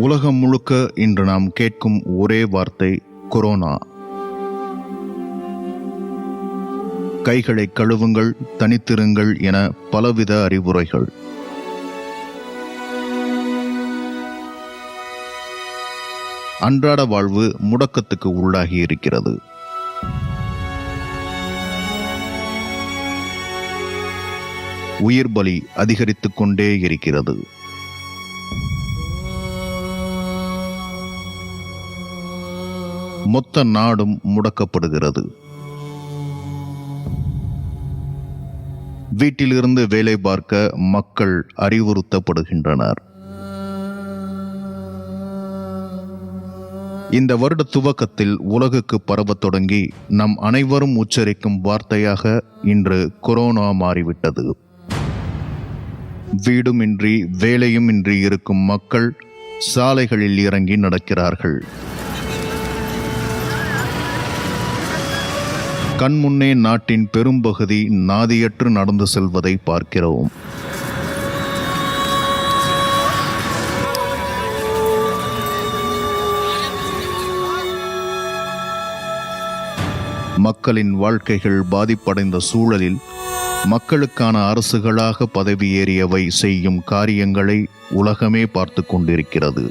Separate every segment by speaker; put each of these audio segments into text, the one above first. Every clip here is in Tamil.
Speaker 1: உலகம் முழுக்க இன்று நாம் கேட்கும் ஒரே வார்த்தை கொரோனா. கைகளை கழுவுங்கள், தனித்திருங்கள் என பலவித அறிவுரைகள். அன்றாட வாழ்வு முடக்கத்துக்கு உள்ளாகி இருக்கிறது. உயிர் பலி அதிகரித்துக் கொண்டே இருக்கிறது. மொத்த நாடும் முடக்கப்படுகிறது. வீட்டிலிருந்து வேலை பார்க்க மக்கள் அறிவுறுத்தப்படுகின்றனர். இந்த வருட துவக்கத்தில் உலகுக்கு பரவத் தொடங்கி நம் அனைவரும் உச்சரிக்கும் வார்த்தையாக இன்று கொரோனா மாறிவிட்டது. வீடுமின்றி வேலையுமின்றி இருக்கும் மக்கள் சாலைகளில் இறங்கி நடக்கிறார்கள். கண்முன்னே நாட்டின் பெரும்பகுதி நாதியற்று நடந்து செல்வதை பார்க்கிறோம். மக்களின் வாழ்க்கைகள் பாதிப்படைந்த சூழலில் மக்களுக்கான அரசுகளாக பதவியேறியவை செய்யும் காரியங்களை உலகமே பார்த்து கொண்டிருக்கிறது.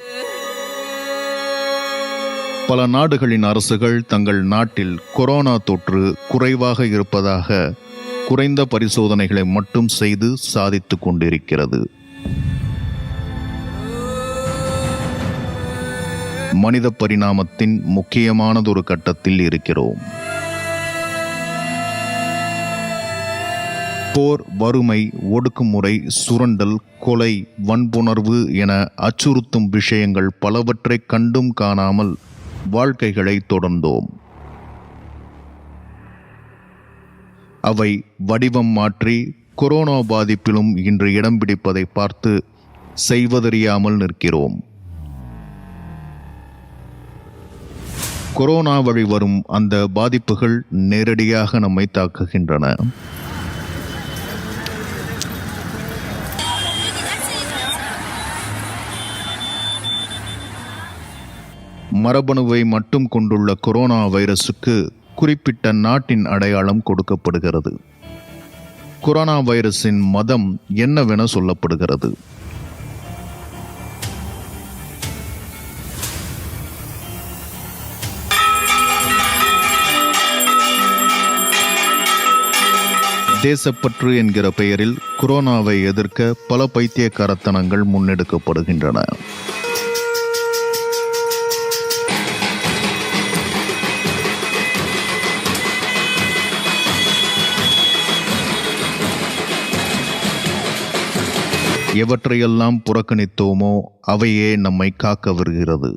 Speaker 1: பல நாடுகளின் அரசுகள் தங்கள் நாட்டில் கொரோனா தொற்று குறைவாக இருப்பதாக குறைந்த பரிசோதனைகளை மட்டும் செய்து சாதித்துக் கொண்டிருக்கிறது. மனித பரிணாமத்தின் முக்கியமானதொரு கட்டத்தில் இருக்கிறோம். போர், வறுமை, ஒடுக்குமுறை, சுரண்டல், கொலை, வன்புணர்வு என அச்சுறுத்தும் விஷயங்கள் பலவற்றை கண்டும் காணாமல் வாழ்க்கைகளை தொடர்ந்தோம். அவை வடிவம் மாற்றி கொரோனா பாதிப்பிலும் இன்று இடம் பிடிப்பதை பார்த்து செய்வதறியாமல் நிற்கிறோம். கொரோனா வழி வரும் அந்த பாதிப்புகள் நேரடியாக நம்மை தாக்குகின்றன. மரபணுவை மட்டும் கொண்டுள்ள கொரோனா வைரசுக்கு குறிப்பிட்ட நாட்டின் அடையாளம் கொடுக்கப்படுகிறது. கொரோனா வைரஸின் மதம் என்னவென சொல்லப்படுகிறது. தேசப்பற்று என்கிற பெயரில் கொரோனாவை எதிர்க்க பல பைத்தியக்காரத்தனங்கள் முன்னெடுக்கப்படுகின்றன. எவற்றையெல்லாம் புறக்கணித்தோமோ அவையே நம்மை காக்க வருகிறது.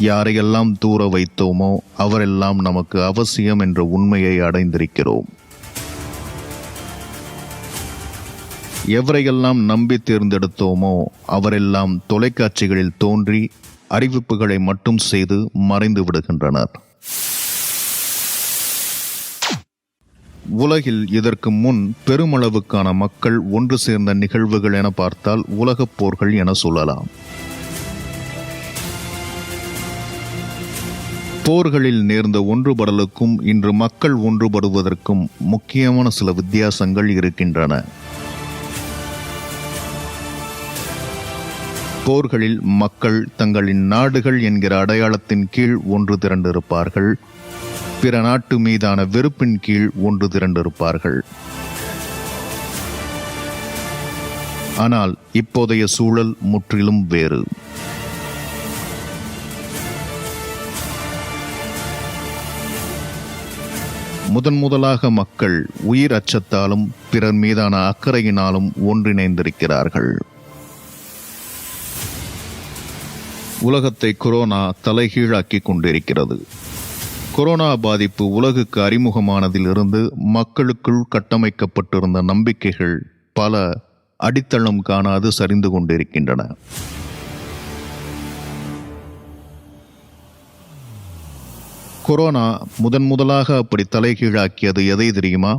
Speaker 1: யாரையெல்லாம் தூர வைத்தோமோ அவரெல்லாம் நமக்கு அவசியம் என்ற உண்மையை அடைந்திருக்கிறோம். எவரையெல்லாம் நம்பி தேர்ந்தெடுத்தோமோ அவரெல்லாம் தொலைக்காட்சிகளில் தோன்றி அறிவிப்புகளை மட்டும் செய்து மறைந்து விடுகின்றனர். உலகில் இதற்கு முன் பெருமளவுக்கான மக்கள் ஒன்று சேர்ந்த நிகழ்வுகள் என பார்த்தால் உலகப் போர்கள் என சொல்லலாம். போர்களில் நேர்ந்த ஒன்றுபடலுக்கும் இன்று மக்கள் ஒன்றுபடுவதற்கும் முக்கியமான சில வித்தியாசங்கள் இருக்கின்றன. போர்களில் மக்கள் தங்களின் நாடுகள் என்கிற அடையாளத்தின் கீழ் ஒன்று திரண்டிருப்பார்கள். பிற நாட்டு மீதான வெறுப்பின் கீழ் ஒன்று திரண்டிருப்பார்கள். ஆனால் இப்போதைய சூழல் முற்றிலும் வேறு. முதலாக மக்கள் உயிர் அச்சத்தாலும் பிறர் மீதான அக்கறையினாலும் ஒன்றிணைந்திருக்கிறார்கள். உலகத்தை கொரோனா தலைகீழாக்கி கொண்டிருக்கிறது. கொரோனா பாதிப்பு உலகுக்கு அறிமுகமானதிலிருந்து மக்களுக்குள் கட்டமைக்கப்பட்டிருந்த நம்பிக்கைகள் பல அடித்தளம் காணாது சரிந்து கொண்டிருக்கின்றன. கொரோனா முதலாக அப்படி தலைகீழாக்கியது எதை தெரியுமா?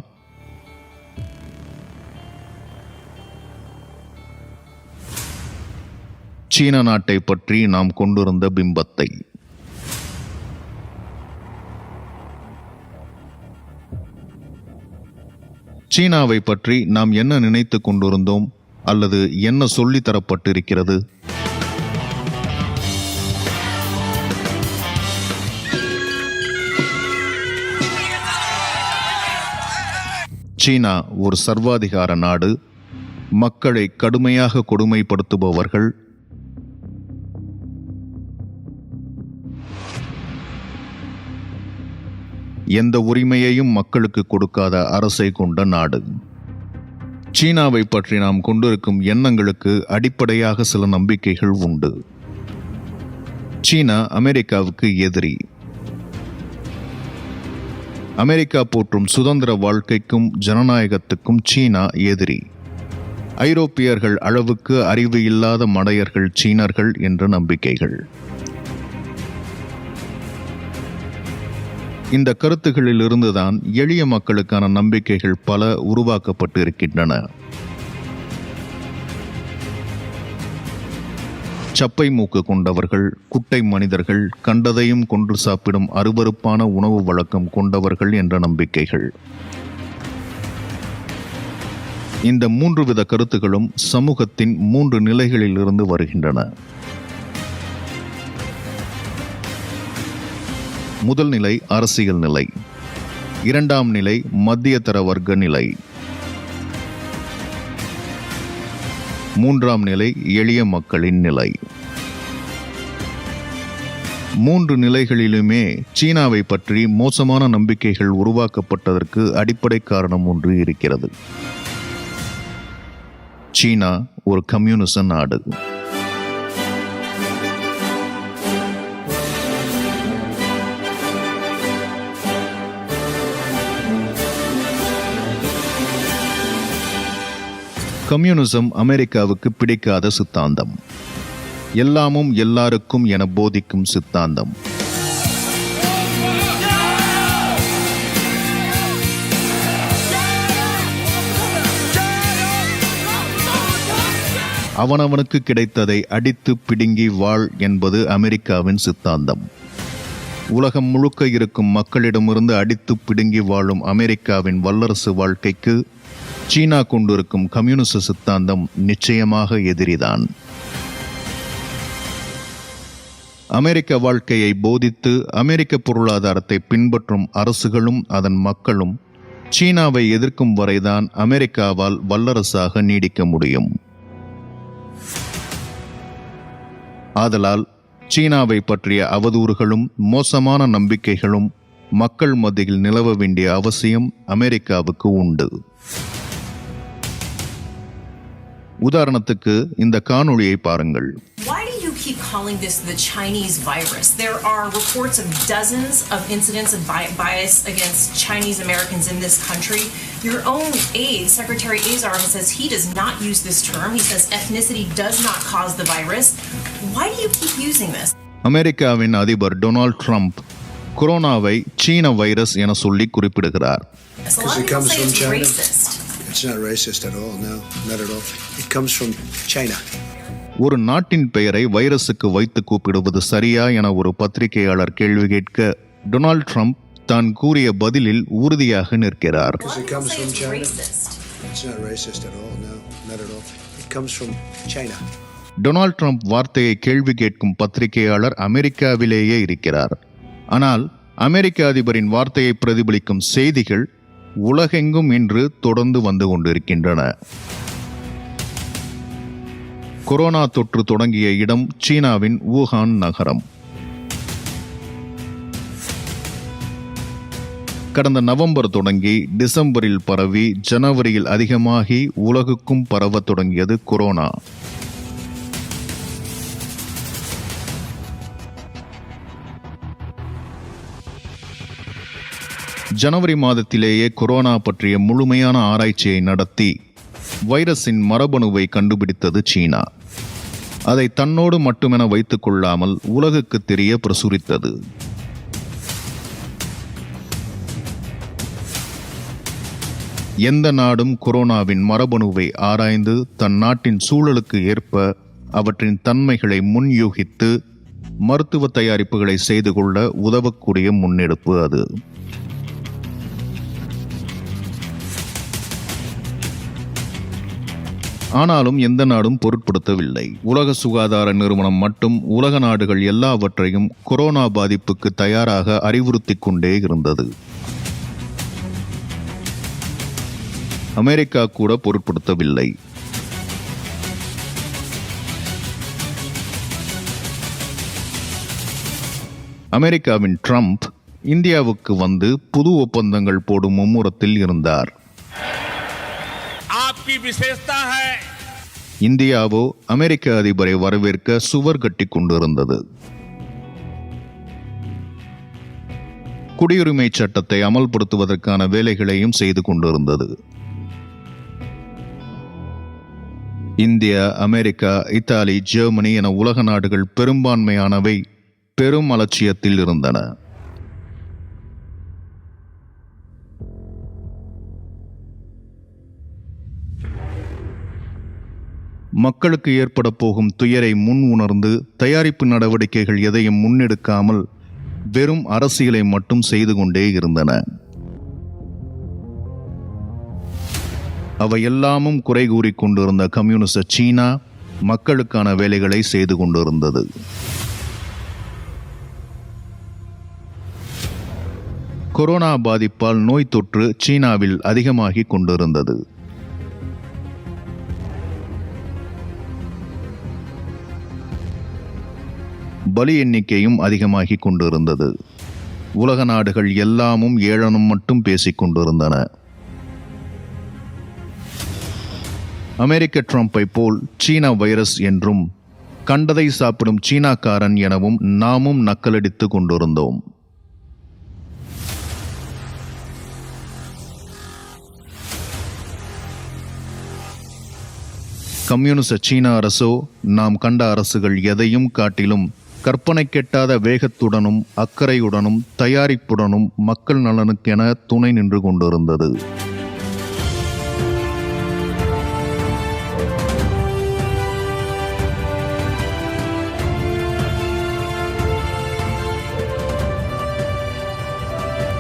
Speaker 1: சீன நாட்டை பற்றி நாம் கொண்டிருந்த பிம்பத்தை. சீனாவை பற்றி நாம் என்ன நினைத்து கொண்டிருந்தோம் அல்லது என்ன சொல்லித் தரப்பட்டிருக்கிறது? சீனா ஒரு சர்வாதிகார நாடு, மக்களை கடுமையாக கொடுமைப்படுத்துபவர்கள், எந்த உரிமையையும் மக்களுக்கு கொடுக்காத அரசை கொண்ட நாடு. சீனாவை பற்றி நாம் கொண்டிருக்கும் எண்ணங்களுக்கு அடிப்படையாக சில நம்பிக்கைகள் உண்டு. சீனா அமெரிக்காவுக்கு எதிரி. அமெரிக்கா போற்றும் சுதந்திர வாழ்க்கைக்கும் ஜனநாயகத்துக்கும் சீனா எதிரி. ஐரோப்பியர்கள் அளவுக்கு அறிவு இல்லாத மடையர்கள் சீனர்கள் என்ற நம்பிக்கைகள். இந்த கருத்துகளில் இருந்துதான் எளிய மக்களுக்கான நம்பிக்கைகள் பல உருவாக்கப்பட்டு இருக்கின்றன. சப்பை மூக்கு கொண்டவர்கள், குட்டை மனிதர்கள், கண்டதையும் கொன்று சாப்பிடும் அருவருப்பான உணவு வழக்கம் கொண்டவர்கள் என்ற நம்பிக்கைகள். இந்த 3 வித கருத்துகளும் சமூகத்தின் 3 நிலைகளில் இருந்து வருகின்றன. முதல் நிலை அரசியல் நிலை, 2ஆம் நிலை மத்தியதர வர்க்க நிலை, 3ஆம் நிலை எளிய மக்களின் நிலை. 3 நிலைகளிலுமே சீனாவை பற்றி மோசமான நம்பிக்கைகள் உருவாக்கப்பட்டதற்கு அடிப்படை காரணம் ஒன்று இருக்கிறது. சீனா ஒரு கம்யூனிச நாடு. கம்யூனிசம் அமெரிக்காவுக்கு பிடிக்காத சித்தாந்தம். எல்லாமும் எல்லாருக்கும் என போதிக்கும் சித்தாந்தம். அவனவனுக்கு கிடைத்ததை அடித்து பிடுங்கி வாழ் என்பது அமெரிக்காவின் சித்தாந்தம். உலகம் முழுக்க இருக்கும் மக்களிடமிருந்து அடித்து பிடுங்கி வாழும் அமெரிக்காவின் வல்லரசு வாழ்க்கைக்கு சீனா கொண்டிருக்கும் கம்யூனிச சித்தாந்தம் நிச்சயமாக எதிரிதான். அமெரிக்க வாழ்க்கையை போதித்து அமெரிக்க பொருளாதாரத்தை பின்பற்றும் அரசுகளும் அதன் மக்களும் சீனாவை எதிர்க்கும் வரைதான் அமெரிக்காவால் வல்லரசாக நீடிக்க முடியும். ஆதலால் சீனாவை பற்றிய அவதூறுகளும் மோசமான நம்பிக்கைகளும் மக்கள் மத்தியில் நிலவ வேண்டிய அவசியம் அமெரிக்காவுக்கு உண்டு. உதாரணத்துக்கு இந்த காணொளியை பாருங்கள்.
Speaker 2: Why do you keep calling this the Chinese virus? There are reports of dozens of incidents of bias against Chinese Americans in this country. Your own aide, Secretary Azar, says he does not use this term. He says ethnicity does not cause the virus. Why do you keep using this?
Speaker 1: அமெரிக்காவின் அதிபர் டொனால்ட் ட்ரம்ப் கொரோனாவை சீன வைரஸ் என சொல்லி குறிப்பிடுகிறார்.
Speaker 2: A lot of people say it's racist.
Speaker 3: It's not racist at all, no, not at all. It comes from China.
Speaker 1: ஒரு நாட்டின் பெயரை வைரஸுக்கு வைத்து கூப்பிடுவது சரியா என ஒரு பத்திரிகையாளர் கேள்வி கேட்க டொனால்ட் ட்ரம்ப் தான் கூறிய பதிலில் உறுதியாக நிற்கிறார்.
Speaker 3: It comes from China. It's not racist at all, no, not at all. It comes from China.
Speaker 1: Donald Trump வார்த்தையை கேள்வி கேட்கும் பத்திரிகையாளர் அமெரிக்காவிலேயே இருக்கிறார். ஆனால் அமெரிக்க அதிபரின் வார்த்தையை பிரதிபலிக்கும் செய்திகள் உலகெங்கும் இன்று தொடர்ந்து வந்து கொண்டிருக்கின்றன. கொரோனா தொற்று தொடங்கிய இடம் சீனாவின் வூஹான் நகரம். கடந்த நவம்பர் தொடங்கி டிசம்பரில் பரவி ஜனவரியில் அதிகமாகி உலகுக்கும் பரவத் தொடங்கியது கொரோனா. ஜனவரி மாதத்திலேயே கொரோனா பற்றிய முழுமையான ஆராய்ச்சியை நடத்தி வைரஸின் மரபணுவை கண்டுபிடித்தது சீனா. அதை தன்னோடு மட்டுமென வைத்துக் கொள்ளாமல் உலகுக்கு தெரிய பிரசுரித்தது. எந்த நாடும் கொரோனாவின் மரபணுவை ஆராய்ந்து தன் நாட்டின் சூழலுக்கு ஏற்ப அவற்றின் தன்மைகளை முன்யூகித்து மருத்துவ தயாரிப்புகளை செய்து கொள்ள உதவக்கூடிய முன்னெடுப்பு அது. ஆனாலும் எந்த நாடும் பொருட்படுத்தவில்லை. உலக சுகாதார நிறுவனம் மட்டும் உலக நாடுகள் எல்லாவற்றையும் கொரோனா பாதிப்புக்கு தயாராக அறிவுறுத்திக் கொண்டே இருந்தது. அமெரிக்கா கூட பொருட்படுத்தவில்லை. அமெரிக்காவின் ட்ரம்ப் இந்தியாவுக்கு வந்து புது ஒப்பந்தங்கள் போடும் மும்முரத்தில் இருந்தார். இந்தியாவோ அமெரிக்க அதிபரை வரவேற்க சுவர் கட்டிக் கொண்டிருந்தது. குடியுரிமை சட்டத்தை அமல்படுத்துவதற்கான வேலைகளையும் செய்து கொண்டிருந்தது. இந்தியா, அமெரிக்கா, இத்தாலி, ஜெர்மனி என உலக நாடுகள் பெரும்பான்மையானவை பெரும் அலட்சியத்தில் இருந்தன. மக்களுக்கு ஏற்பட போகும் துயரை முன் உணர்ந்து தயாரிப்பு நடவடிக்கைகள் எதையும் முன்னெடுக்காமல் வெறும் அரசியலை மட்டும் செய்து கொண்டே இருந்தன. அவை எல்லாமும் குறை கூறிக் கொண்டிருந்த கம்யூனிச சீனா மக்களுக்கான வேலைகளை செய்து கொண்டிருந்தது. கொரோனா பாதிப்பால் நோய் தொற்று சீனாவில் அதிகமாகிக் கொண்டிருந்தது. பலி எண்ணிக்கையும் அதிகமாகிக் கொண்டிருந்தது. உலக நாடுகள் எல்லாமும் ஏளனம் மட்டும் பேசிக் கொண்டிருந்தன. அமெரிக்க ட்ரம்பை போல் சீனா வைரஸ் என்றும் கண்டதை சாப்பிடும் சீனாக்காரன் எனவும் நாமும் நக்கலடித்துக் கொண்டிருந்தோம். கம்யூனிச சீன அரசோ நாம் கண்ட அரசுகள் எதையும் காட்டிலும் கற்பனை கெட்டாத வேகத்துடனும் அக்கறையுடனும் தயாரிப்புடனும் மக்கள் நலனுக்கென துணை நின்று கொண்டிருந்தது.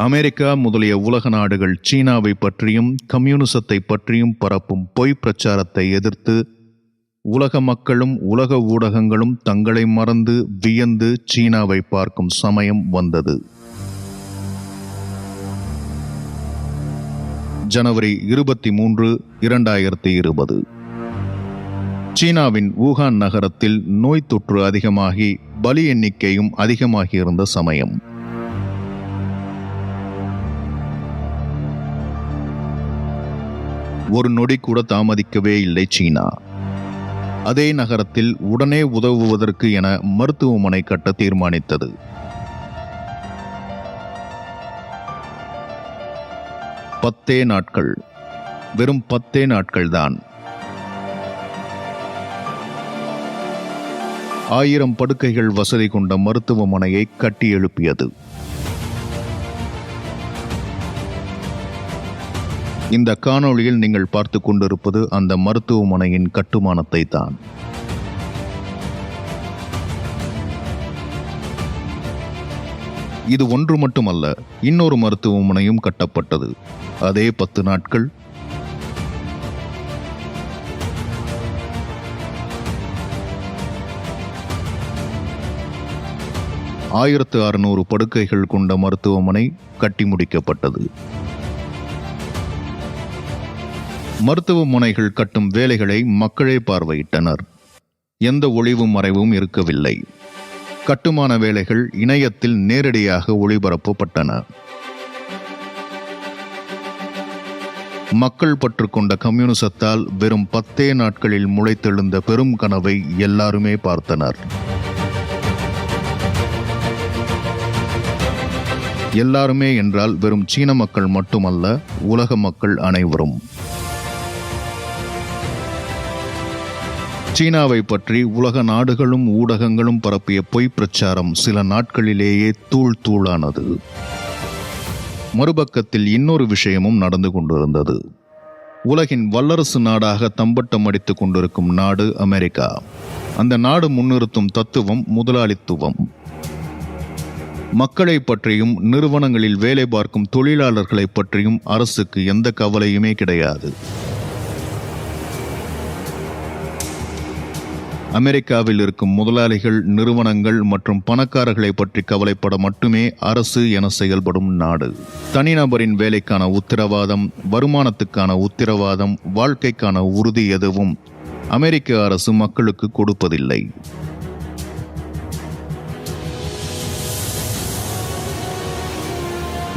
Speaker 1: அமெரிக்கா முதலிய உலக நாடுகள் சீனாவை பற்றியும் கம்யூனிசத்தை பற்றியும் பரப்பும் பொய் பிரச்சாரத்தை எதிர்த்து உலக மக்களும் உலக ஊடகங்களும் தங்களை மறந்து வியந்து சீனாவை பார்க்கும் சமயம் வந்தது. ஜனவரி 23, 2020 சீனாவின் வூகான் நகரத்தில் நோய் தொற்று அதிகமாகி பலி எண்ணிக்கையும் அதிகமாகியிருந்த சமயம். ஒரு நொடி கூட தாமதிக்கவே இல்லை சீனா. அதே நகரத்தில் உடனே உதவுவதற்கு என மருத்துவமனை கட்ட தீர்மானித்தது. பத்தே நாட்கள், வெறும் 10 நாட்கள்தான் 1000 படுக்கைகள் வசதி கொண்ட மருத்துவமனையை கட்டி எழுப்பியது. இந்த காணொளியில் நீங்கள் பார்த்து கொண்டிருப்பது அந்த மருத்துவமனையின் கட்டுமானத்தை தான். இது ஒன்று மட்டுமல்ல, இன்னொரு மருத்துவமனையும் கட்டப்பட்டது. அதே 10 நாட்கள். ஆயிரத்து 600 படுக்கைகள் கொண்ட மருத்துவமனை கட்டி முடிக்கப்பட்டது. மருத்துவமனைகள் கட்டும் வேலைகளை மக்களே பார்வையிட்டனர். எந்த ஒளிவு மறைவும் இருக்கவில்லை. கட்டுமான வேலைகள் இணையத்தில் நேரடியாக ஒளிபரப்பப்பட்டன. மக்கள் பற்றுக்கொண்ட கம்யூனிசத்தால் வெறும் 10 நாட்களில் முளைத்தெழுந்த பெரும் கனவை எல்லாருமே பார்த்தனர். எல்லாருமே என்றால் வெறும் சீன மக்கள் மட்டுமல்ல, உலக மக்கள் அனைவரும். சீனாவை பற்றி உலக நாடுகளும் ஊடகங்களும் பரப்பிய பொய் பிரச்சாரம் சில நாட்களிலேயே தூள் தூளானது. மறுபக்கத்தில் இன்னொரு விஷயமும் நடந்து கொண்டிருந்தது. உலகின் வல்லரசு நாடாக தம்பட்டம் அடித்துக் கொண்டிருக்கும் நாடு அமெரிக்கா. அந்த நாடு முன்னிறுத்தும் தத்துவம் முதலாளித்துவம். மக்களை பற்றியும் நிறுவனங்களில் வேலை பார்க்கும் தொழிலாளர்களை பற்றியும் அரசுக்கு எந்த கவலையுமே கிடையாது. அமெரிக்காவில் இருக்கும் முதலாளிகள், நிறுவனங்கள் மற்றும் பணக்காரர்களை பற்றி கவலைப்பட மட்டுமே அரசு என செயல்படும் நாடு. தனிநபரின் வேலைக்கான உத்தரவாதம், வருமானத்துக்கான உத்தரவாதம், வாழ்க்கைக்கான உறுதி எதுவும் அமெரிக்க அரசு மக்களுக்கு கொடுப்பதில்லை.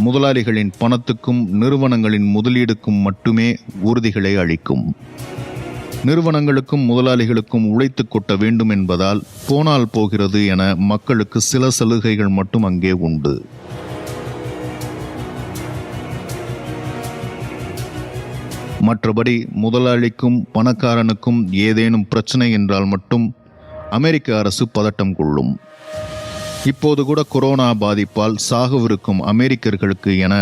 Speaker 1: முதலாளிகளின் பணத்துக்கும் நிறுவனங்களின் முதலீடுக்கும் மட்டுமே உறுதிகளை அளிக்கும். நிறுவனங்களுக்கும் முதலாளிகளுக்கும் உழைத்து கொட்ட வேண்டும் என்பதால் போனால் போகிறது என மக்களுக்கு சில சலுகைகள் மட்டும் அங்கே உண்டு. மற்றபடி முதலாளிக்கும் பணக்காரனுக்கும் ஏதேனும் பிரச்சனை என்றால் மட்டும் அமெரிக்க அரசு பதட்டம் கொள்ளும். இப்போது கூட கொரோனா பாதிப்பால் சாகவிருக்கும் அமெரிக்கர்களுக்கு என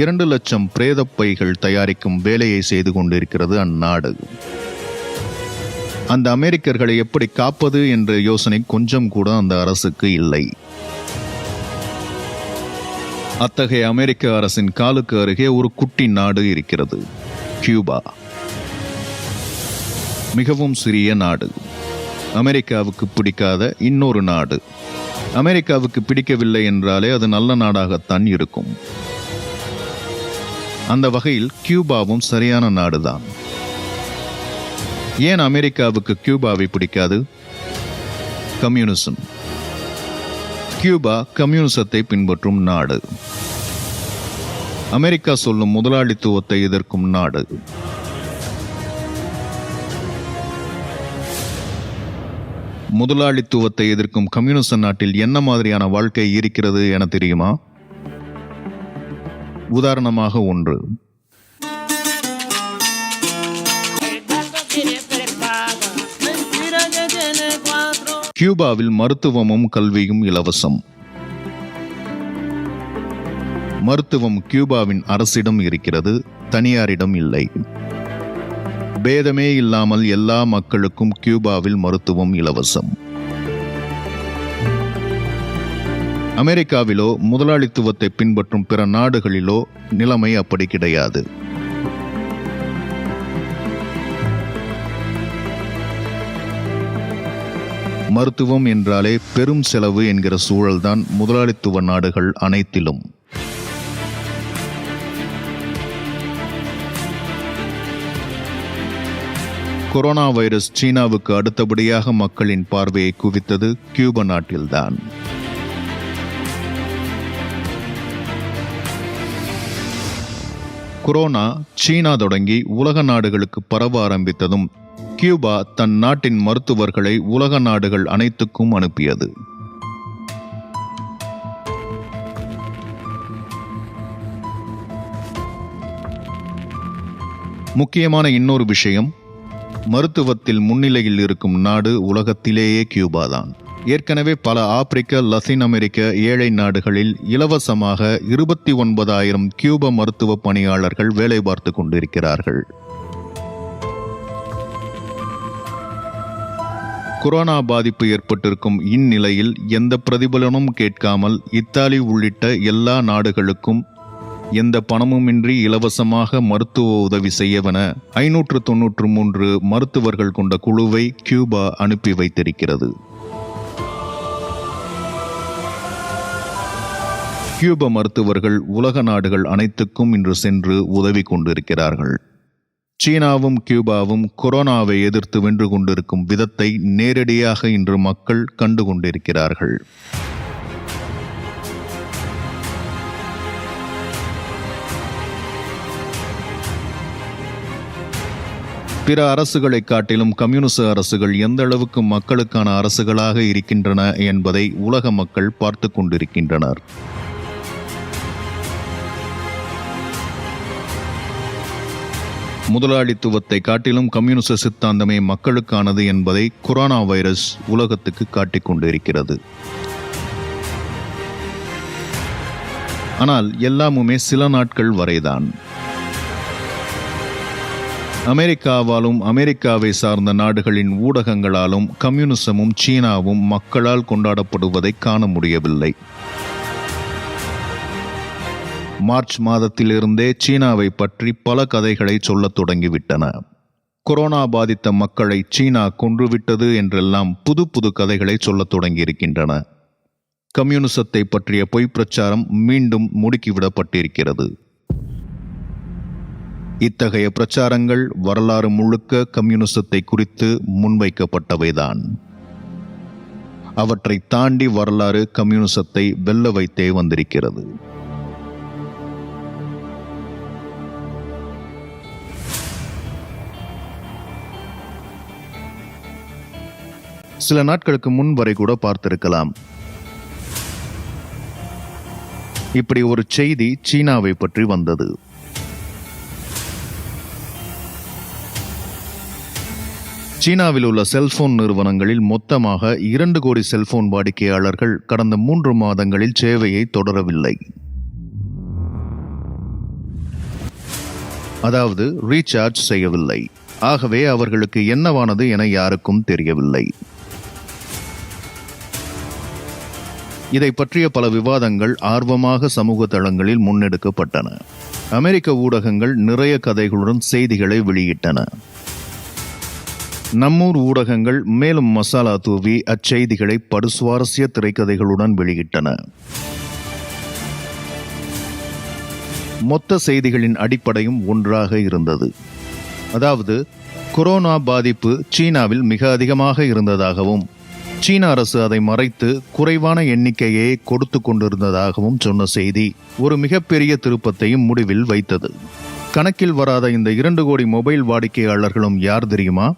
Speaker 1: 2 லட்சம் பிரேத பைகள் தயாரிக்கும் வேலையை செய்து கொண்டிருக்கிறது அந்நாடு. அந்த அமெரிக்கர்களை எப்படி காப்பது என்ற யோசனை கொஞ்சம் கூட அந்த அரசுக்கு இல்லை. அத்தகைய அமெரிக்க அரசின் காலுக்கு அருகே ஒரு குட்டி நாடு இருக்கிறது, கியூபா. மிகவும் சிறிய நாடு. அமெரிக்காவுக்கு பிடிக்காத இன்னொரு நாடு. அமெரிக்காவுக்கு பிடிக்கவில்லை என்றாலே அது நல்ல நாடாகத்தான் இருக்கும். அந்த வகையில் கியூபாவும் சரியான நாடுதான். ஏன் அமெரிக்காவுக்கு கியூபாவை பிடிக்காது? கம்யூனிசம். கியூபா கம்யூனிசத்தை பின்பற்றும் நாடு. அமெரிக்கா சொல்லும் முதலாளித்துவத்தை எதிர்க்கும் நாடு. முதலாளித்துவத்தை எதிர்க்கும் கம்யூனிச நாட்டில் என்ன மாதிரியான வாழ்க்கை இருக்கிறது என தெரியுமா? உதாரணமாக ஒன்று. கியூபாவில் மருத்துவமும் கல்வியும் இலவசம். மருத்துவம் கியூபாவின் அரசிடம் இருக்கிறது, தனியாரிடம் இல்லை. பேதமே இல்லாமல் எல்லா மக்களுக்கும் கியூபாவில் மருத்துவம் இலவசம். அமெரிக்காவிலோ முதலாளித்துவத்தை பின்பற்றும் பிற நாடுகளிலோ நிலைமை அப்படி கிடையாது. மருத்துவம் என்றாலே பெரும் செலவு என்கிற சூழல்தான் முதலாளித்துவ நாடுகள் அனைத்திலும். கொரோனா வைரஸ் சீனாவுக்கு அடுத்தபடியாக மக்களின் பார்வையை குவித்தது கியூபா நாட்டில்தான். கொரோனா சீனா தொடங்கி உலக நாடுகளுக்கு பரவ ஆரம்பித்ததும் கியூபா தன் நாட்டின் மருத்துவர்களை உலக நாடுகள் அனைத்துக்கும் அனுப்பியது. முக்கியமான இன்னொரு விஷயம், மருத்துவத்தில் முன்னிலையில் இருக்கும் நாடு உலகத்திலேயே கியூபாதான். ஏற்கனவே பல ஆப்பிரிக்க, லத்தீன் அமெரிக்க ஏழை நாடுகளில் இலவசமாக 29,000 கியூப மருத்துவ பணியாளர்கள் வேலை பார்த்து கொண்டிருக்கிறார்கள். கொரோனா பாதிப்பு ஏற்பட்டிருக்கும் இந்நிலையில் எந்த பிரதிபலனும் கேட்காமல் இத்தாலி உள்ளிட்ட எல்லா நாடுகளுக்கும் எந்த பணமுமின்றி இலவசமாக மருத்துவ உதவி செய்யவென 593 மருத்துவர்கள் கொண்ட குழுவை கியூபா அனுப்பி வைத்திருக்கிறது. கியூபா மருத்துவர்கள் உலக நாடுகள் அனைத்துக்கும் இன்று சென்று உதவி கொண்டிருக்கிறார்கள். சீனாவும் கியூபாவும் கொரோனாவை எதிர்த்து வென்று கொண்டிருக்கும் விதத்தை நேரடியாக இன்று மக்கள் கண்டு கொண்டிருக்கிறார்கள். பிற அரசுகளை காட்டிலும் கம்யூனிச அரசுகள் எந்த அளவுக்கு மக்களுக்கான அரசுகளாக இருக்கின்றன என்பதை உலக மக்கள் பார்த்து கொண்டிருக்கின்றனர். முதலாளித்துவத்தை காட்டிலும் கம்யூனிச சித்தாந்தமே மக்களுக்கானது என்பதை கொரோனா வைரஸ் உலகத்துக்கு காட்டிக் கொண்டிருக்கிறது. ஆனால் எல்லாமுமே சில நாட்கள் வரைதான். அமெரிக்காவாலும் அமெரிக்காவை சார்ந்த நாடுகளின் ஊடகங்களாலும் கம்யூனிசமும் சீனாவும் மக்களால் கொண்டாடப்படுவதை காண முடியவில்லை. மார்ச் மாதத்திலிருந்தே சீனாவை பற்றி பல கதைகளை சொல்லத் தொடங்கிவிட்டன. கொரோனா பாதித்த மக்களை சீனா கொன்றுவிட்டது என்றெல்லாம் புது புது கதைகளை சொல்லத் தொடங்கியிருக்கின்றன. கம்யூனிசத்தை பற்றிய பொய் பிரச்சாரம் மீண்டும் முடுக்கிவிடப்பட்டிருக்கிறது. இத்தகைய பிரச்சாரங்கள் வரலாறு முழுக்க கம்யூனிசத்தை குறித்து முன்வைக்கப்பட்டவைதான். அவற்றை தாண்டி வரலாறு கம்யூனிசத்தை வெல்ல வைத்தே வந்திருக்கிறது. சில நாட்களுக்கு முன் வரை கூட பார்த்திருக்கலாம். இப்படி ஒரு செய்தி சீனாவை பற்றி வந்தது. சீனாவில் உள்ள செல்போன் நிறுவனங்களில் மொத்தமாக 2 கோடி செல்போன் வாடிக்கையாளர்கள் கடந்த 3 மாதங்களில் சேவையை தொடரவில்லை. அதாவது ரீசார்ஜ் செய்யவில்லை. ஆகவே அவர்களுக்கு என்னவானது என யாருக்கும் தெரியவில்லை. இதை பற்றிய பல விவாதங்கள் ஆர்வமாக சமூக தளங்களில் முன்னெடுக்கப்பட்டன. அமெரிக்க ஊடகங்கள் நிறைய கதைகளுடன் செய்திகளை வெளியிட்டன. நம்மூர் ஊடகங்கள் மேலும் மசாலா தூவி அச்செய்திகளை படுசுவாரஸ்ய திரைக்கதைகளுடன் வெளியிட்டன. மொத்த செய்திகளின் அடிப்படையும் ஒன்றாக இருந்தது. அதாவது கொரோனா பாதிப்பு சீனாவில் மிக அதிகமாக இருந்ததாகவும் சீன அரசு அதை மறைத்து குறைவான எண்ணிக்கையே கொடுத்து கொண்டிருந்ததாகவும் சொன்ன செய்தி ஒரு மிகப்பெரிய திருப்பத்தையும் முடிவில் வைத்தது. கணக்கில் வராத இந்த 2 கோடி மொபைல் வாடிக்கையாளர்களும் யார் தெரியுமா?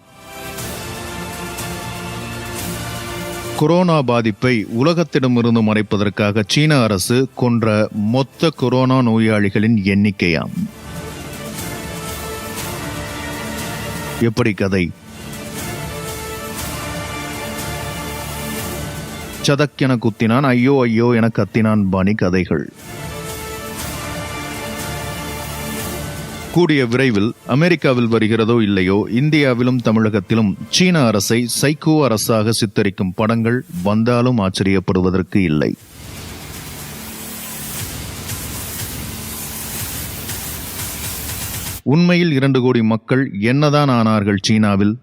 Speaker 1: கொரோனா பாதிப்பை உலகத்திடமிருந்து மறைப்பதற்காக சீன அரசு கொன்ற மொத்த கொரோனா நோயாளிகளின் எண்ணிக்கையாம். எப்படி கதை? சதக்கென குத்தினான், ஐயோ ஐயோ என கத்தினான் பாணி கதைகள். கூடிய விரைவில் அமெரிக்காவில் வருகிறதோ இல்லையோ, இந்தியாவிலும் தமிழகத்திலும் சீன அரசை சைக்கோ அரசாக சித்தரிக்கும் படங்கள் வந்தாலும் ஆச்சரியப்படுவதற்கு இல்லை. உண்மையில் 2 கோடி மக்கள் என்னதான் ஆனார்கள் சீனாவில்?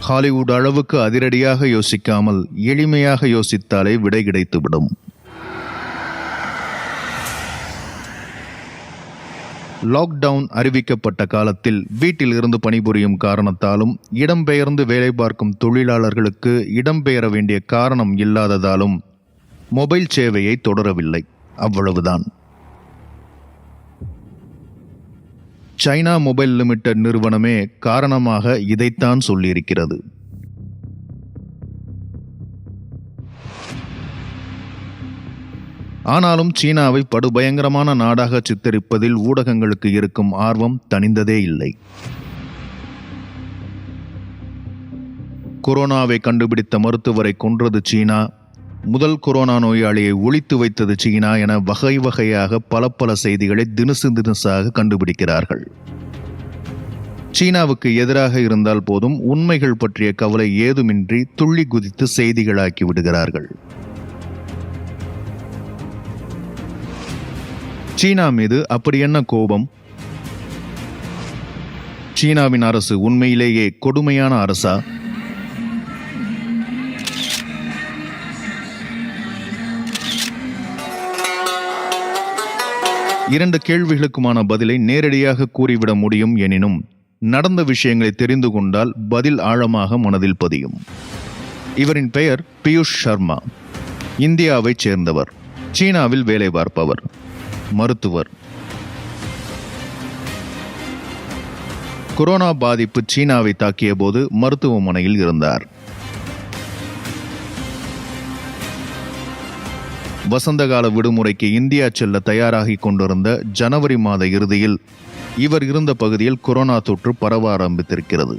Speaker 1: ஹாலிவுட் அளவுக்கு அதிரடியாக யோசிக்காமல் எளிமையாக யோசித்தாலே விடை கிடைத்துவிடும். லாக்டவுன் அறிவிக்கப்பட்ட காலத்தில் வீட்டில் இருந்து பணிபுரியும் காரணத்தாலும் இடம்பெயர்ந்து வேலை பார்க்கும் தொழிலாளர்களுக்கு இடம்பெயர வேண்டிய காரணம் இல்லாததாலும் மொபைல் சேவையை தொடரவில்லை. அவ்வளவுதான். சைனா மொபைல் லிமிடெட் நிறுவனமே காரணமாக இதைத்தான் சொல்லியிருக்கிறது. ஆனாலும் சீனாவை படுபயங்கரமான நாடாக சித்தரிப்பதில் ஊடகங்களுக்கு இருக்கும் ஆர்வம் தணிந்ததே இல்லை. கொரோனாவை கண்டுபிடித்த மருத்துவரை கொன்றது சீனா, முதல் கொரோனா நோயாளியை ஒழித்து வைத்தது சீனா என வகை வகையாக பல செய்திகளை தினசாக கண்டுபிடிக்கிறார்கள். சீனாவுக்கு எதிராக இருந்தால் போதும் உண்மைகள் பற்றிய கவலை ஏதுமின்றி துள்ளி குதித்து செய்திகளாக்கி விடுகிறார்கள். சீனா மீது அப்படி என்ன கோபம்? சீனாவின் அரசு உண்மையிலேயே கொடுமையான அரசா? இரண்டு கேள்விகளுக்குமான பதிலை நேரடியாக கூறிவிட முடியும். எனினும் நடந்த விஷயங்களை தெரிந்து கொண்டால் பதில் ஆழமாக மனதில் பதியும். இவரின் பெயர் பியூஷ் சர்மா. இந்தியாவைச் சேர்ந்தவர். சீனாவில் வேலை பார்ப்பவர். மருத்துவர். கொரோனா பாதிப்பு சீனாவை தாக்கிய போது மருத்துவமனையில் இருந்தார். வசந்தகால விடுமுறைக்கு இந்தியா செல்ல தயாராகி கொண்டிருந்த ஜனவரி மாத இறுதியில் இவர் இருந்த பகுதியில் கொரோனா தொற்று பரவ ஆரம்பித்திருக்கிறது.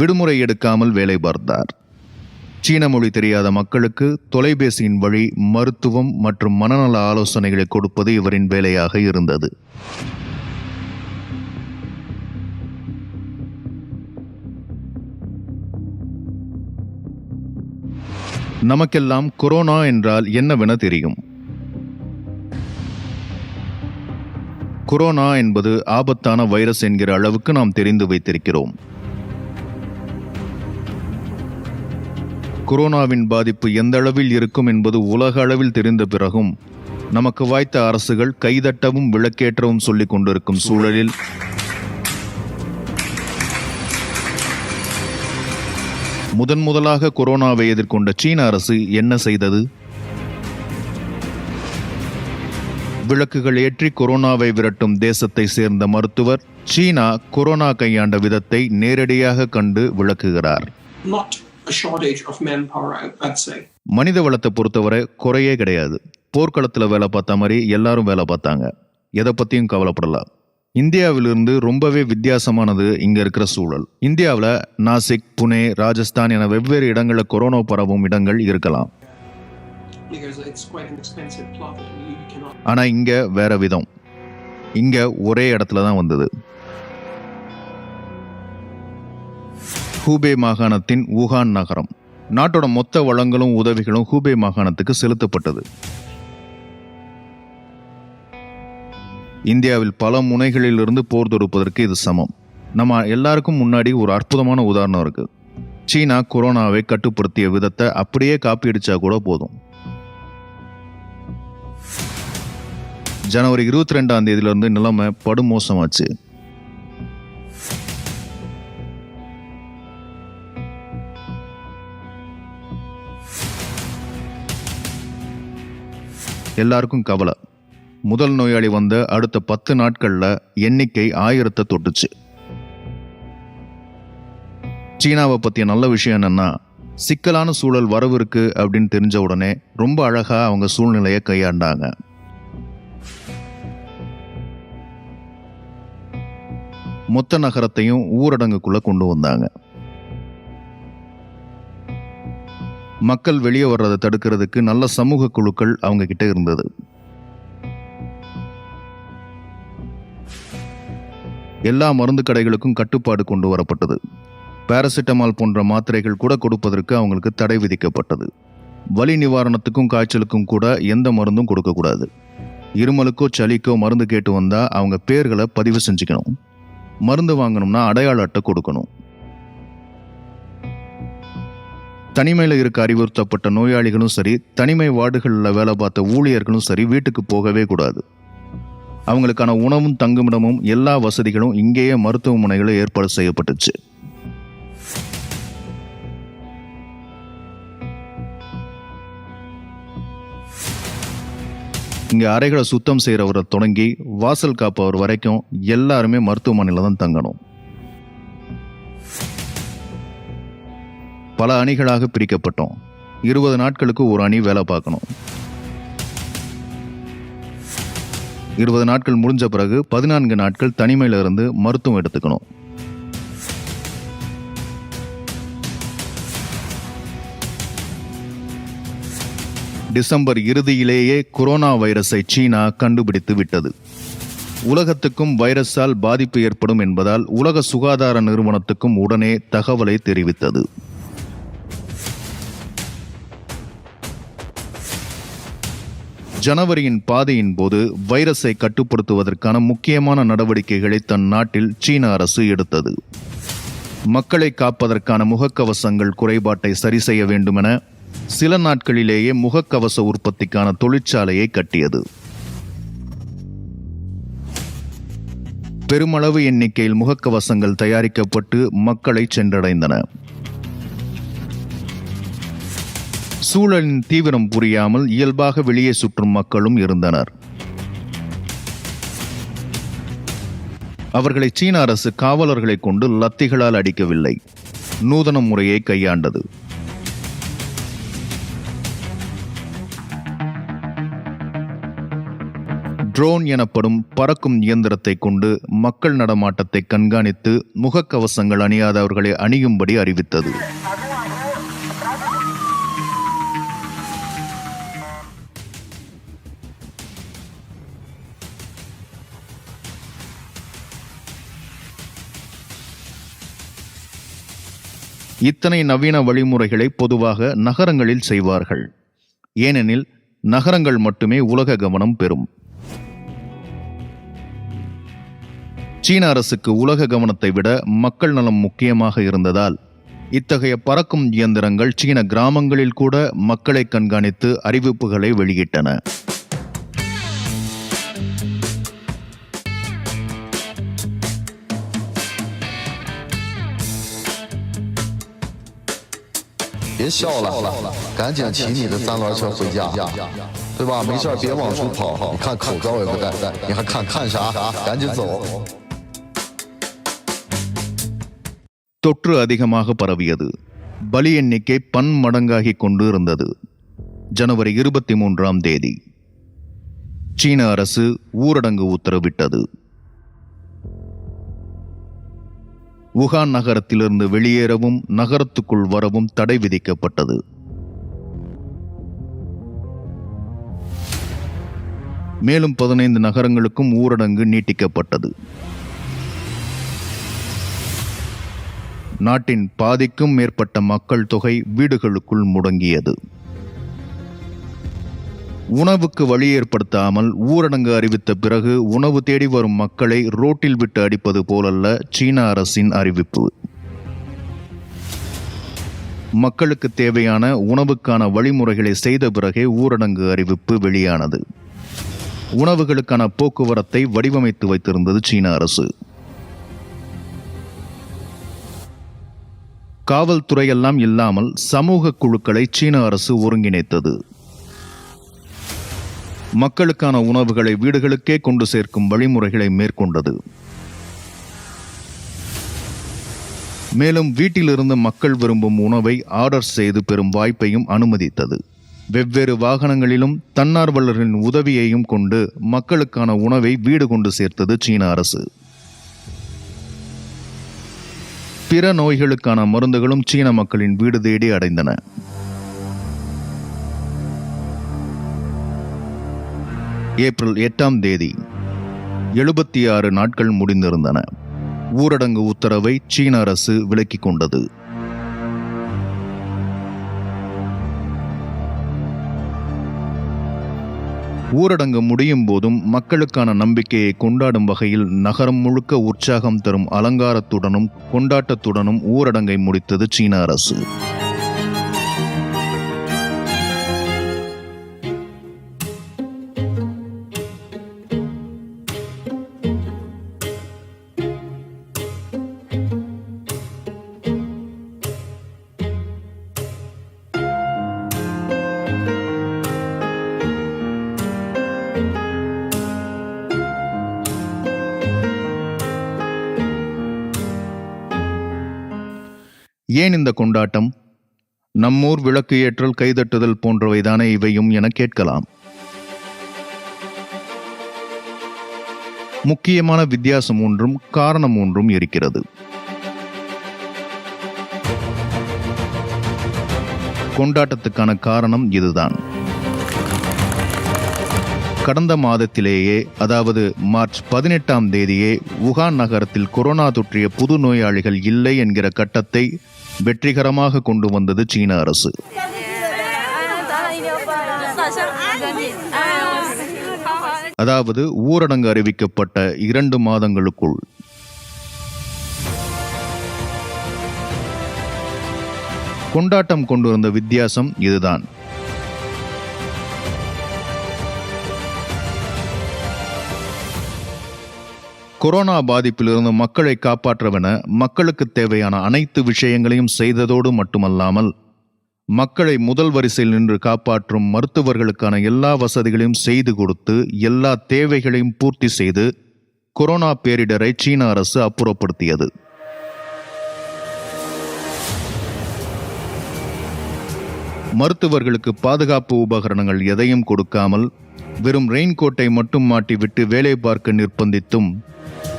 Speaker 1: விடுமுறை எடுக்காமல் வேலை பார்த்தார். சீன மொழி தெரியாத மக்களுக்கு தொலைபேசியின் வழி மருத்துவம் மற்றும் மனநல ஆலோசனைகளை கொடுப்பது இவரின் வேலையாக இருந்தது. நமக்கெல்லாம் கொரோனா என்றால் என்னவென தெரியும். கொரோனா என்பது ஆபத்தான வைரஸ் என்கிற அளவுக்கு நாம் தெரிந்து வைத்திருக்கிறோம். கொரோனாவின் பாதிப்பு எந்த அளவில் இருக்கும் என்பது உலக அளவில் தெரிந்த பிறகும் நமக்கு வாய்த்த அரசுகள் கைதட்டவும் விளக்கேற்றவும் சொல்லிக் கொண்டிருக்கும் சூழலில் முதலாக கொரோனாவை எதிர்கொண்ட சீன அரசு என்ன செய்தது? விளக்குகள் ஏற்றி கொரோனாவை விரட்டும் தேசத்தை சேர்ந்த மருத்துவர் சீனா கொரோனா கையாண்ட விதத்தை நேரடியாக கண்டு விளக்குகிறார். மனித வளத்தை பொறுத்தவரை குறையே கிடையாது. போர்க்களத்தில் வேலை பார்த்த மாதிரி எல்லாரும் வேலை பார்த்தாங்க. எதை பத்தியும் கவலைப்படலாம். இந்தியாவிலிருந்து ரொம்பவே வித்தியாசமானது இங்க இருக்கிற சூழல். இந்தியாவில் நாசிக், புனே, ராஜஸ்தான் என வெவ்வேறு இடங்களில் கொரோனா பரவும் இடங்கள் இருக்கலாம். ஆனா இங்க வேற விதம். இங்க ஒரே இடத்துல தான் வந்தது. ஹூபே மாகாணத்தின் ஊகான் நகரம். நாட்டோட மொத்த வளங்களும் உதவிகளும் ஹூபே மாகாணத்துக்கு செலுத்தப்பட்டது. இந்தியாவில் பல முனைகளில் இருந்து போர் தொடுப்பதற்கு இது சமம். நம்ம எல்லாருக்கும் முன்னாடி ஒரு அற்புதமான உதாரணம் இருக்கு. சீனா கொரோனாவை கட்டுப்படுத்திய விதத்தை அப்படியே காப்பி அடிச்சா கூட போதும். ஜனவரி 22ஆம் தேதியிலிருந்து நிலைமை படுமோசமாச்சு. எல்லாருக்கும் கவலை. முதல் நோயாளி வந்த அடுத்த 10 நாட்கள்ல எண்ணிக்கை 1000 தொட்டுச்சு. சீனாவை பத்திய நல்ல விஷயம் என்னன்னா, சிக்கலான சூழல் வரவிருக்கு அப்படின்னு தெரிஞ்ச உடனே ரொம்ப அழகா அவங்க சூழ்நிலையை கையாண்டாங்க. மொத்த நகரத்தையும் ஊரடங்குக்குள்ள கொண்டு வந்தாங்க. மக்கள் வெளியே வர்றதை தடுக்கிறதுக்கு நல்ல சமூக குழுக்கள் அவங்க கிட்ட இருந்தது. எல்லா மருந்து கடைகளுக்கும் கட்டுப்பாடு கொண்டு வரப்பட்டது. பாராசிட்டமால் போன்ற மாத்திரைகள் கூட கொடுப்பதற்கு அவங்களுக்கு தடை விதிக்கப்பட்டது. வலி நிவாரணத்துக்கும் காய்ச்சலுக்கும் கூட எந்த மருந்தும் கொடுக்கக்கூடாது. இருமலுக்கோ சளிக்கோ மருந்து கேட்டு வந்தா அவங்க பேர்களை பதிவு செஞ்சுக்கணும். மருந்து வாங்கணும்னா அடையாள அட்டை கொடுக்கணும். தனிமையில் இருக்க அறிவுறுத்தப்பட்ட நோயாளிகளும் சரி, தனிமை வார்டுகளில் வேலை பார்த்த ஊழியர்களும் சரி வீட்டுக்கு போகவே கூடாது. அவங்களுக்கான உணவும் தங்குமிடமும் எல்லா வசதிகளும் இங்கேயே மருத்துவமனைகளில் ஏற்பாடு செய்யப்பட்டுச்சு. இங்க அறைகளை சுத்தம் செய்யறவரை தொடங்கி வாசல் காப்பவர் வரைக்கும் எல்லாருமே மருத்துவமனையில தான் தங்கணும். பல அணிகளாக பிரிக்கப்பட்டோம். 20 நாட்களுக்கு ஒரு அணி வேலை பார்க்கணும். 20 நாட்கள் முடிஞ்ச பிறகு 14 நாட்கள் தனிமையில இருந்து மருத்துவம் எடுத்துக்கணும். டிசம்பர் இறுதியிலேயே கொரோனா வைரஸை சீனா கண்டுபிடித்து விட்டது. உலகத்துக்கும் வைரஸால் பாதிப்பு ஏற்படும் என்பதால் உலக சுகாதார நிறுவனத்துக்கும் உடனே தகவலை தெரிவித்தது. ஜனவரியின் பாதையின் போது வைரஸை கட்டுப்படுத்துவதற்கான முக்கியமான நடவடிக்கைகளை தன் நாட்டில் சீன அரசு எடுத்தது. மக்களை காப்பதற்கான முகக்கவசங்கள் குறைபாட்டை சரி செய்ய வேண்டுமென சில நாட்களிலேயே முகக்கவச உற்பத்திக்கான தொழிற்சாலையை கட்டியது. பெருமளவு எண்ணிக்கையில் முகக்கவசங்கள் தயாரிக்கப்பட்டு மக்களை சென்றடைந்தன. சூழலின் தீவிரம் புரியாமல் இயல்பாக வெளியே சுற்றும் மக்களும் இருந்தனர். அவர்களை சீன அரசு காவலர்களை கொண்டு லத்திகளால் அடிக்கவில்லை, நூதன முறையை கையாண்டது. ட்ரோன் எனப்படும் பறக்கும் இயந்திரத்தை கொண்டு மக்கள் நடமாட்டத்தை கண்காணித்து முகக்கவசங்கள் அணியாதவர்களை அணியும்படி அறிவித்தது. இத்தனை நவீன வழிமுறைகளை பொதுவாக நகரங்களில் செய்வார்கள். ஏனெனில் நகரங்கள் மட்டுமே உலக கவனம் பெறும். சீன அரசுக்கு உலக கவனத்தை விட மக்கள் நலம் முக்கியமாக இருந்ததால் இத்தகைய பறக்கும் இயந்திரங்கள் சீன கிராமங்களில் கூட மக்களை கண்காணித்து அறிவிப்புகளை வெளியிட்டன.
Speaker 4: 别笑了，赶紧骑你的3轮车回家，对吧？没事别往出跑，你看口罩也不戴，你还看啥？赶紧走。
Speaker 1: தொற்று அதிகமாக பரவியது. பலி எண்ணிக்கை பன்மடங்காகிக் கொண்டு இருந்தது. ஜனவரி 23ஆம் தேதி சீன அரசு ஊரடங்கு உத்தரவிட்டது. வுகான் நகரத்திலிருந்து வெளியேறவும் நகரத்துக்குள் வரவும் தடை விதிக்கப்பட்டது. மேலும் 15 நகரங்களுக்கும் ஊரடங்கு நீட்டிக்கப்பட்டது. நாட்டின் பாதிக்கும் மேற்பட்ட மக்கள் தொகை வீடுகளுக்குள் முடங்கியது. உணவுக்கு வழி ஏற்படுத்தாமல் ஊரடங்கு அறிவித்த பிறகு உணவு தேடி வரும் மக்களை ரோட்டில் விட்டு அடிப்பது போலல்ல சீன அரசின் அறிவிப்பு. மக்களுக்கு தேவையான உணவுக்கான வழிமுறைகளை செய்த பிறகே ஊரடங்கு அறிவிப்பு வெளியானது. உணவுகளுக்கான போக்குவரத்தை வடிவமைத்து வைத்திருந்தது சீன அரசு. காவல்துறையெல்லாம் இல்லாமல் சமூக குழுக்களை சீன அரசு ஒருங்கிணைத்தது. மக்களுக்கான உணவுகளை வீடுகளுக்கே கொண்டு சேர்க்கும் வழிமுறைகளை மேற்கொண்டது. மேலும் வீட்டிலிருந்து மக்கள் விரும்பும் உணவை ஆர்டர் செய்து பெறும் வாய்ப்பையும் அனுமதித்தது. வெவ்வேறு வாகனங்களிலும் தன்னார்வலர்களின் உதவியையும் கொண்டு மக்களுக்கான உணவை வீடு கொண்டு சேர்த்தது சீன அரசு. பிற நோய்களுக்கான மருந்துகளும் சீன மக்களின் வீடு தேடி அடைந்தன. ஏப்ரல் 8ஆம் தேதி 76 நாட்கள் முடிந்திருந்தன. ஊரடங்கு உத்தரவை சீன அரசு விலக்கிக் கொண்டது. ஊரடங்கு முடியும் போதும் மக்களுக்கான நம்பிக்கையை கொண்டாடும் வகையில் நகரம் முழுக்க உற்சாகம் தரும் அலங்காரத்துடனும் கொண்டாட்டத்துடனும் ஊரடங்கை முடித்தது சீன அரசு. ஏன் இந்த கொண்டாட்டம்? நம்மூர் விளக்கு ஏற்றல், கைதட்டுதல் போன்றவைதானே இவையும் என கேட்கலாம். முக்கியமான வித்தியாசம் ஒன்றும் காரணம் ஒன்றும் இருக்கிறது. கொண்டாட்டத்துக்கான காரணம் இதுதான். கடந்த மாதத்திலேயே, அதாவது மார்ச் 18ஆம் தேதியே வுகான் நகரத்தில் கொரோனா தொற்றிய புது நோயாளிகள் இல்லை என்கிற கட்டத்தை வெற்றிகரமாக கொண்டு வந்தது சீன அரசு. அதாவது ஊரடங்கு அறிவிக்கப்பட்ட 2 மாதங்களுக்குள். கொண்டாட்டம் கொண்டு வந்த வித்தியாசம் இதுதான். கொரோனா பாதிப்பிலிருந்து மக்களை காப்பாற்றவென மக்களுக்கு தேவையான அனைத்து விஷயங்களையும் செய்ததோடு மட்டுமல்லாமல் மக்களை முதல் வரிசையில் நின்று காப்பாற்றும் மருத்துவர்களுக்கான எல்லா வசதிகளையும் செய்து கொடுத்து எல்லா தேவைகளையும் பூர்த்தி செய்து கொரோனா பேரிடரை சீன அரசு அப்புறப்படுத்தியது. மருத்துவர்களுக்கு பாதுகாப்பு உபகரணங்கள் எதையும் கொடுக்காமல் வெறும் ரெயின்கோட்டை மட்டும் மாட்டிவிட்டு வேலை பார்க்க நிர்பந்தித்தும்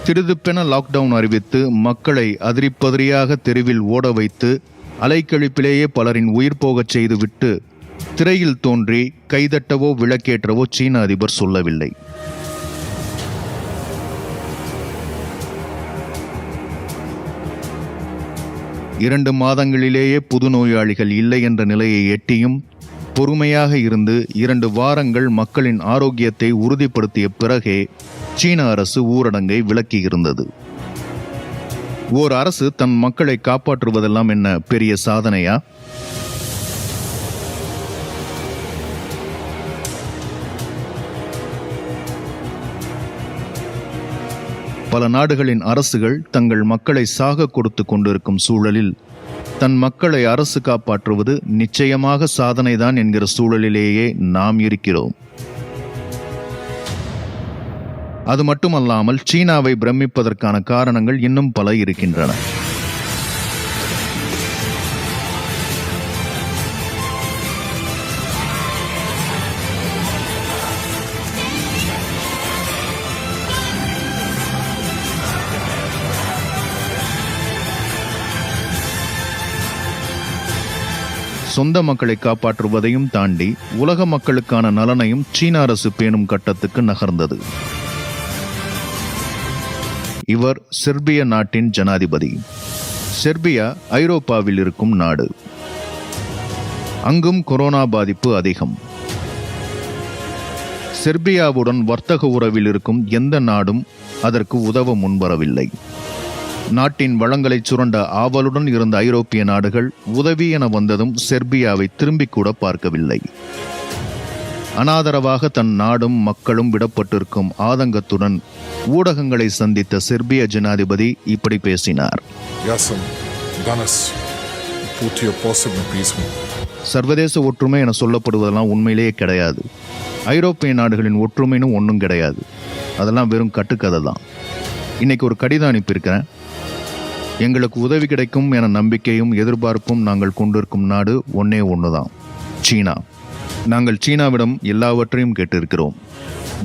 Speaker 1: திடுதிப்பென லாக்டவுன் அறிவித்து மக்களை அதிரிப்பதிரியாக தெருவில் ஓட வைத்து அலைக்கழிப்பிலேயே பலரின் உயிர் போகச் செய்துவிட்டு திரையில் தோன்றி கைதட்டவோ விளக்கேற்றவோ சீன அதிபர் சொல்லவில்லை. 2 மாதங்களிலேயே புது நோயாளிகள் இல்லை என்ற நிலையை எட்டியும் பொறுமையாக இருந்து 2 வாரங்கள் மக்களின் ஆரோக்கியத்தை உறுதிப்படுத்திய பிறகே சீன அரசு ஊரடங்கை விலக்கியிருந்தது. ஓர் அரசு தன் மக்களை காப்பாற்றுவதெல்லாம் என்ன பெரிய சாதனையா? பல நாடுகளின் அரசுகள் தங்கள் மக்களை சாக கொடுத்து கொண்டிருக்கும் சூழலில் தன் மக்களை அரசு காப்பாற்றுவது நிச்சயமாக சாதனைதான் என்கிற சூழலிலேயே நாம் இருக்கிறோம். அது மட்டுமல்லாமல் சீனாவை பிரமிப்பதற்கான காரணங்கள் இன்னும் பல இருக்கின்றன. சொந்த மக்களை காப்பாற்றுவதையும் தாண்டி உலக மக்களுக்கான நலனையும் சீன அரசு பேணும் கட்டத்துக்கு நகர்ந்தது. இவர் செர்பிய நாட்டின் ஜனாதிபதி. செர்பியா ஐரோப்பாவில் இருக்கும் நாடு. அங்கும் கொரோனா பாதிப்பு அதிகம். செர்பியாவுடன் வர்த்தக உறவில் இருக்கும் எந்த நாடும் அதற்கு உதவ முன்வரவில்லை. நாட்டின் வளங்களை சுரண்ட ஆவலுடன் இருந்த ஐரோப்பிய நாடுகள் உதவி என வந்ததும் செர்பியாவை திரும்பிக் கூட பார்க்கவில்லை. அனாதரவாக தன் நாடும் மக்களும் விடப்பட்டிருக்கும் ஆதங்கத்துடன் ஊடகங்களை சந்தித்த செர்பிய ஜனாதிபதி இப்படி பேசினார். சர்வதேச ஒற்றுமை என சொல்லப்படுவதெல்லாம் உண்மையிலேயே கிடையாது. ஐரோப்பிய நாடுகளின் ஒற்றுமைன்னு ஒன்றும் கிடையாது. அதெல்லாம் வெறும் கட்டுக்கதை தான். இன்னைக்கு ஒரு கடிதம் அனுப்பியிருக்கிறேன். எங்களுக்கு உதவி கிடைக்கும் என நம்பிக்கையும் எதிர்பார்ப்பும் நாங்கள் கொண்டிருக்கும் நாடு ஒன்னே ஒன்றுதான், சீனா. நாங்கள் சீனாவிடம் எல்லாவற்றையும் கேட்டிருக்கிறோம்.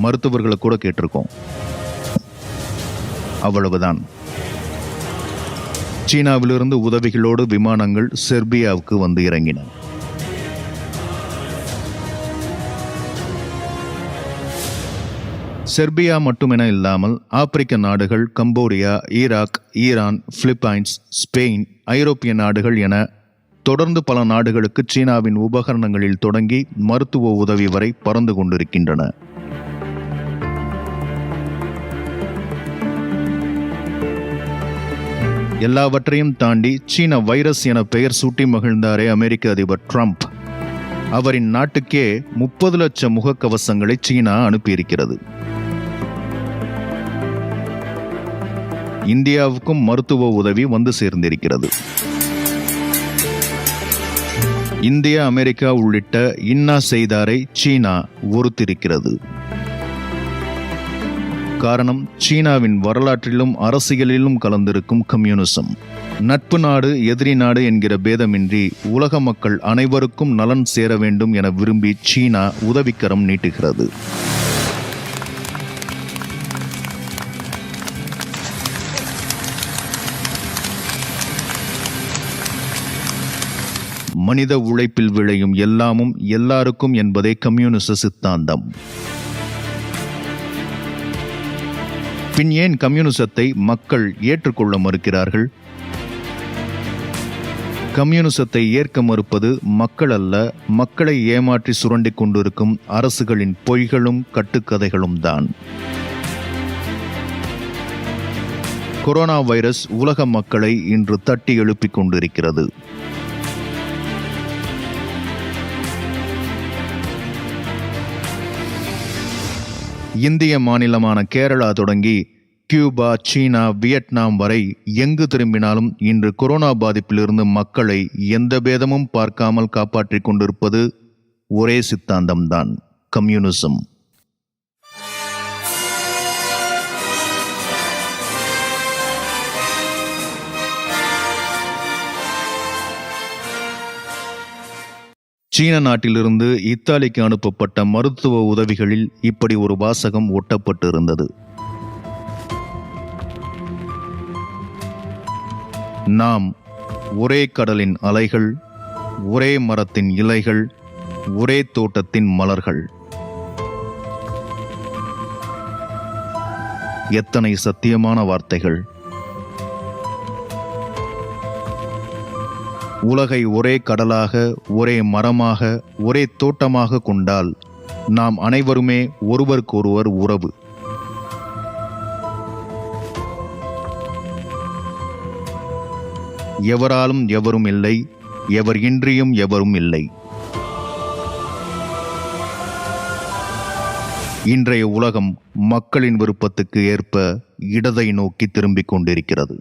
Speaker 1: மருத்துவர்களை கூட கேட்டிருக்கோம். அவ்வளவுதான். சீனாவிலிருந்து உதவிகளோடு விமானங்கள் செர்பியாவுக்கு வந்து இறங்கின. செர்பியா மட்டுமென இல்லாமல் ஆப்பிரிக்க நாடுகள், Cambodia, Iraq, Iran, Philippines, Spain, ஐரோப்பிய நாடுகள் என தொடர்ந்து பல நாடுகளுக்கு சீனாவின் உபகரணங்களில் தொடங்கி மருத்துவ உதவி வரை பறந்து கொண்டிருக்கின்றன. எல்லாவற்றையும் தாண்டி சீன வைரஸ் என பெயர் சூட்டி மகிழ்ந்தாரே அமெரிக்க அதிபர் ட்ரம்ப். அவரின் நாட்டுக்கே 30 லட்சம் முகக்கவசங்களை சீனா அனுப்பியிருக்கிறது. இந்தியாவுக்கும் மருத்துவ உதவி வந்து சேர்ந்திருக்கிறது. இந்தியா, அமெரிக்கா உள்ளிட்ட இன்னா செய்தாரை சீனா ஒருத்திருக்கிறது. காரணம், சீனாவின் வரலாற்றிலும் அரசியலிலும் கலந்திருக்கும் கம்யூனிசம். நட்பு நாடு, எதிரி நாடு என்கிற பேதமின்றி உலக மக்கள் அனைவருக்கும் நலன் சேர வேண்டும் என விரும்பி சீனா உதவிக்கரம் நீட்டுகிறது. மனித உழைப்பில் விளையும் எல்லாமும் எல்லாருக்கும் என்பதே கம்யூனிச சித்தாந்தம். பின் ஏன் கம்யூனிசத்தை மக்கள் ஏற்றுக்கொள்ள மறுக்கிறார்கள்? கம்யூனிசத்தை ஏற்க மறுப்பது மக்கள் அல்ல, மக்களை ஏமாற்றி சுரண்டிக் கொண்டிருக்கும் அரசுகளின் பொய்களும் கட்டுக்கதைகளும் தான். கொரோனா வைரஸ் உலக மக்களை இன்று தட்டி எழுப்பிக் கொண்டிருக்கிறது. இந்திய மாநிலமான கேரளா தொடங்கி கியூபா, சீனா, வியட்நாம் வரை எங்கு திரும்பினாலும் இன்று கொரோனா பாதிப்பிலிருந்து மக்களை எந்த பேதமும் பார்க்காமல் காப்பாற்றிக் கொண்டிருப்பது ஒரே சித்தாந்தம்தான், கம்யூனிசம். சீன நாட்டிலிருந்து இத்தாலிக்கு அனுப்பப்பட்ட மருத்துவ உதவிகளில் இப்படி ஒரு வாசகம் ஒட்டப்பட்டு இருந்தது. நாம் ஒரே கடலின் அலைகள், ஒரே மரத்தின் இலைகள், ஒரே தோட்டத்தின் மலர்கள். எத்தனை சத்தியமான வார்த்தைகள்! உலகை ஒரே கடலாக, ஒரே மரமாக, ஒரே தோட்டமாக கொண்டால் நாம் அனைவருமே ஒருவருக்கொருவர் உறவு. எவராலும் எவரும் இல்லை, எவர் இன்றியும் எவரும் இல்லை. இன்றைய உலகம் மக்களின் விருப்பத்துக்கு ஏற்ப இடதை நோக்கி திரும்பிக் கொண்டிருக்கிறது.